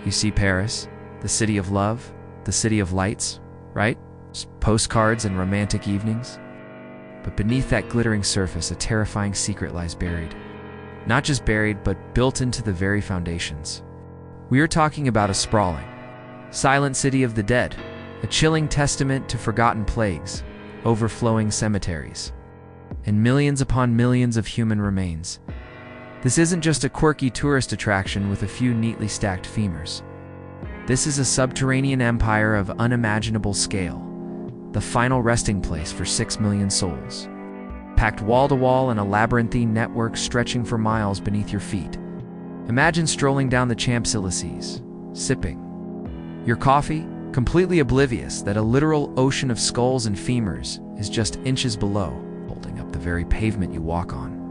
You see Paris, the city of love, the city of lights, right? Postcards and romantic evenings. But beneath that glittering surface, a terrifying secret lies buried. Not just buried, but built into the very foundations. We are talking about a sprawling, silent city of the dead, a chilling testament to forgotten plagues, overflowing cemeteries, and millions upon millions of human remains. This isn't just a quirky tourist attraction with a few neatly stacked femurs. This is a subterranean empire of unimaginable scale, the final resting place for 6 million souls, packed wall-to-wall in a labyrinthine network stretching for miles beneath your feet. Imagine strolling down the Champs-Élysées, sipping your coffee, completely oblivious that a literal ocean of skulls and femurs is just inches below, holding up the very pavement you walk on.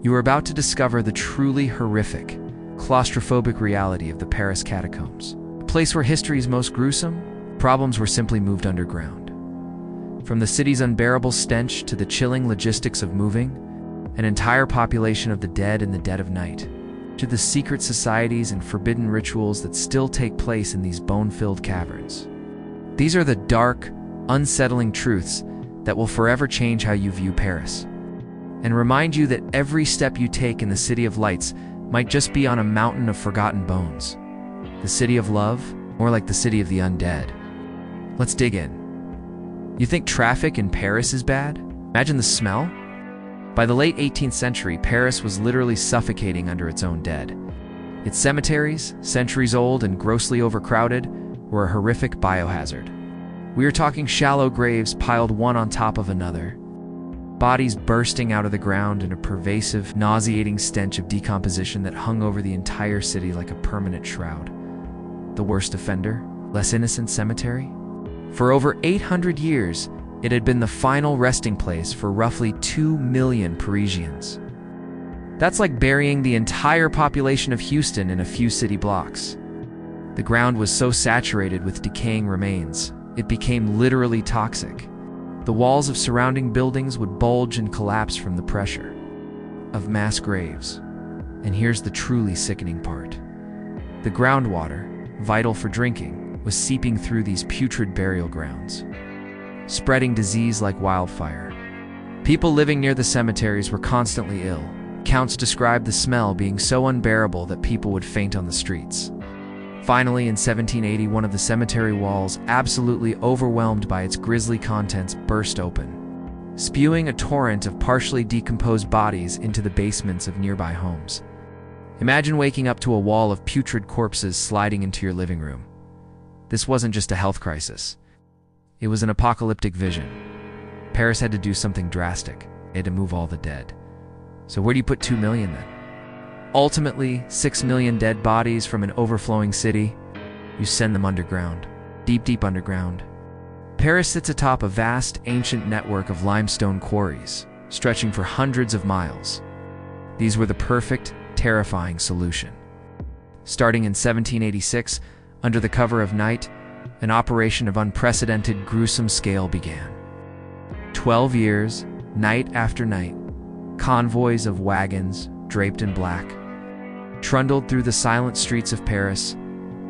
You are about to discover the truly horrific, claustrophobic reality of the Paris Catacombs, a place where history's most gruesome problems were simply moved underground. From the city's unbearable stench to the chilling logistics of moving an entire population of the dead in the dead of night, to the secret societies and forbidden rituals that still take place in these bone-filled caverns. These are the dark, unsettling truths that will forever change how you view Paris, and remind you that every step you take in the City of Lights might just be on a mountain of forgotten bones. The City of Love, more like the City of the Undead. Let's dig in. You think traffic in Paris is bad? Imagine the smell. By the late 18th century, Paris was literally suffocating under its own dead. Its cemeteries, centuries old and grossly overcrowded, were a horrific biohazard. We are talking shallow graves piled one on top of another, bodies bursting out of the ground in a pervasive, nauseating stench of decomposition that hung over the entire city like a permanent shroud. The worst offender? Less innocent cemetery? For over 800 years, it had been the final resting place for roughly 2 million Parisians. That's like burying the entire population of Houston in a few city blocks. The ground was so saturated with decaying remains, it became literally toxic. The walls of surrounding buildings would bulge and collapse from the pressure of mass graves. And here's the truly sickening part. The groundwater, vital for drinking, was seeping through these putrid burial grounds, spreading disease like wildfire. People living near the cemeteries were constantly ill. Counts described the smell being so unbearable that people would faint on the streets. Finally, in 1780, one of the cemetery walls, absolutely overwhelmed by its grisly contents, burst open, spewing a torrent of partially decomposed bodies into the basements of nearby homes. Imagine waking up to a wall of putrid corpses sliding into your living room. This wasn't just a health crisis. It was an apocalyptic vision. Paris had to do something drastic. They had to move all the dead. So where do you put 2 million then? Ultimately, 6 million dead bodies from an overflowing city. You send them underground. Deep, deep underground. Paris sits atop a vast, ancient network of limestone quarries, stretching for hundreds of miles. These were the perfect, terrifying solution. Starting in 1786, under the cover of night, an operation of unprecedented, gruesome scale began. 12 years, night after night, convoys of wagons, draped in black, trundled through the silent streets of Paris.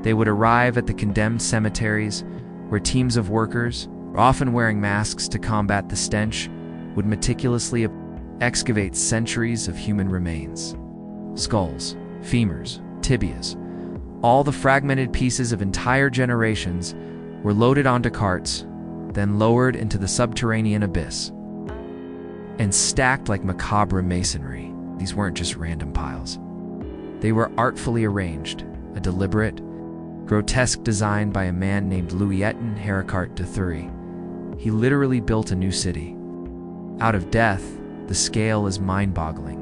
They would arrive at the condemned cemeteries, where teams of workers, often wearing masks to combat the stench, would meticulously excavate centuries of human remains. Skulls, femurs, tibias, all the fragmented pieces of entire generations were loaded onto carts, then lowered into the subterranean abyss, and stacked like macabre masonry. These weren't just random piles. They were artfully arranged, a deliberate, grotesque design by a man named Louis-Étienne Héricart de Thury. He literally built a new city. Out of death, the scale is mind-boggling.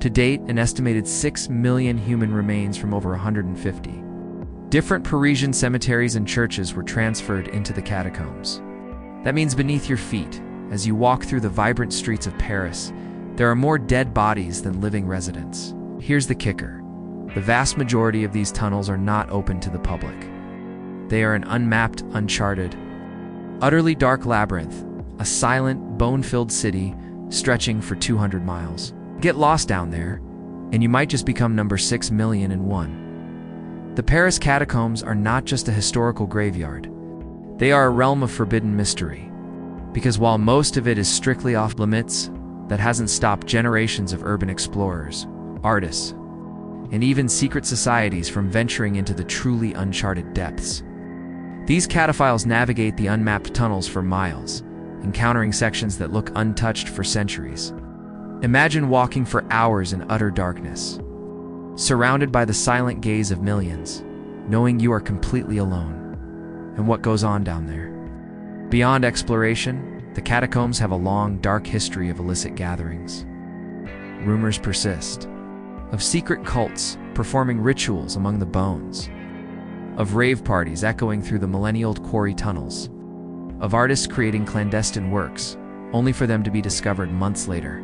To date, an estimated 6 million human remains from over 150 different Parisian cemeteries and churches were transferred into the catacombs. That means beneath your feet, as you walk through the vibrant streets of Paris, there are more dead bodies than living residents. Here's the kicker. The vast majority of these tunnels are not open to the public. They are an unmapped, uncharted, utterly dark labyrinth, a silent, bone-filled city stretching for 200 miles. Get lost down there, and you might just become number 6,000,001. The Paris Catacombs are not just a historical graveyard. They are a realm of forbidden mystery. Because while most of it is strictly off-limits, that hasn't stopped generations of urban explorers, artists, and even secret societies from venturing into the truly uncharted depths. These cataphiles navigate the unmapped tunnels for miles, encountering sections that look untouched for centuries. Imagine walking for hours in utter darkness, surrounded by the silent gaze of millions, knowing you are completely alone. And what goes on down there? Beyond exploration, the catacombs have a long, dark history of illicit gatherings. Rumors persist of secret cults performing rituals among the bones, of rave parties echoing through the millennia-old quarry tunnels, of artists creating clandestine works, only for them to be discovered months later.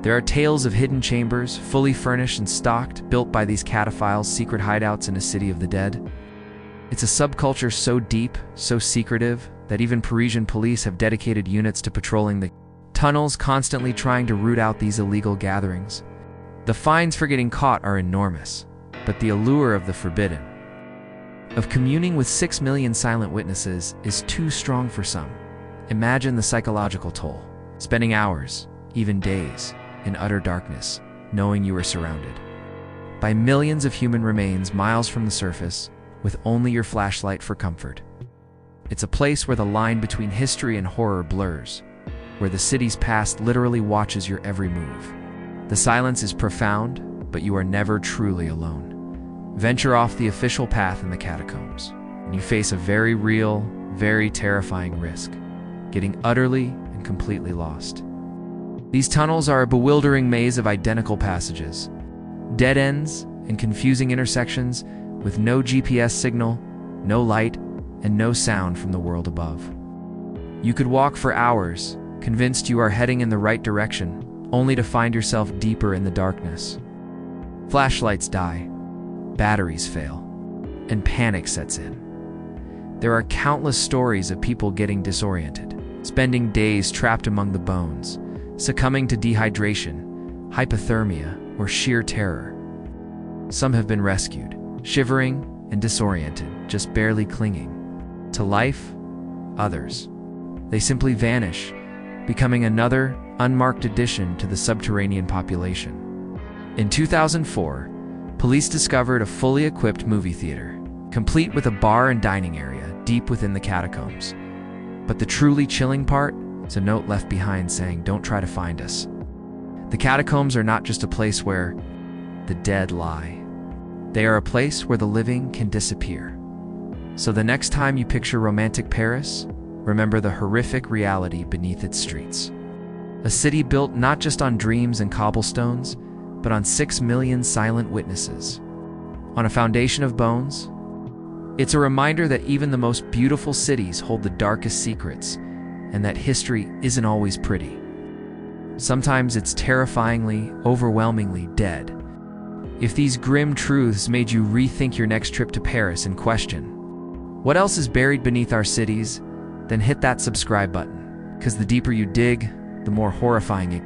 There are tales of hidden chambers, fully furnished and stocked, built by these cataphiles' secret hideouts in a city of the dead. It's a subculture so deep, so secretive, that even Parisian police have dedicated units to patrolling the tunnels, constantly trying to root out these illegal gatherings. The fines for getting caught are enormous, but the allure of the forbidden, of communing with 6 million silent witnesses, is too strong for some. Imagine the psychological toll, spending hours, even days, in utter darkness, knowing you are surrounded by millions of human remains miles from the surface, with only your flashlight for comfort. It's a place where the line between history and horror blurs, where the city's past literally watches your every move. The silence is profound, but you are never truly alone. Venture off the official path in the catacombs, and you face a very real, very terrifying risk: getting utterly and completely lost. These tunnels are a bewildering maze of identical passages, dead ends and confusing intersections with no GPS signal, no light, and no sound from the world above. You could walk for hours, convinced you are heading in the right direction, only to find yourself deeper in the darkness. Flashlights die, batteries fail, and panic sets in. There are countless stories of people getting disoriented, spending days trapped among the bones, succumbing to dehydration, hypothermia, or sheer terror. Some have been rescued, shivering and disoriented, just barely clinging to life. Others, they simply vanish, becoming another unmarked addition to the subterranean population. In 2004, police discovered a fully equipped movie theater, complete with a bar and dining area deep within the catacombs. But the truly chilling part is a note left behind saying, "Don't try to find us." The catacombs are not just a place where the dead lie. They are a place where the living can disappear. So the next time you picture romantic Paris, remember the horrific reality beneath its streets. A city built not just on dreams and cobblestones, but on 6 million silent witnesses. On a foundation of bones, it's a reminder that even the most beautiful cities hold the darkest secrets, and that history isn't always pretty. Sometimes it's terrifyingly, overwhelmingly dead. If these grim truths made you rethink your next trip to Paris and question, what else is buried beneath our cities, then hit that subscribe button, because the deeper you dig, the more horrifying it gets.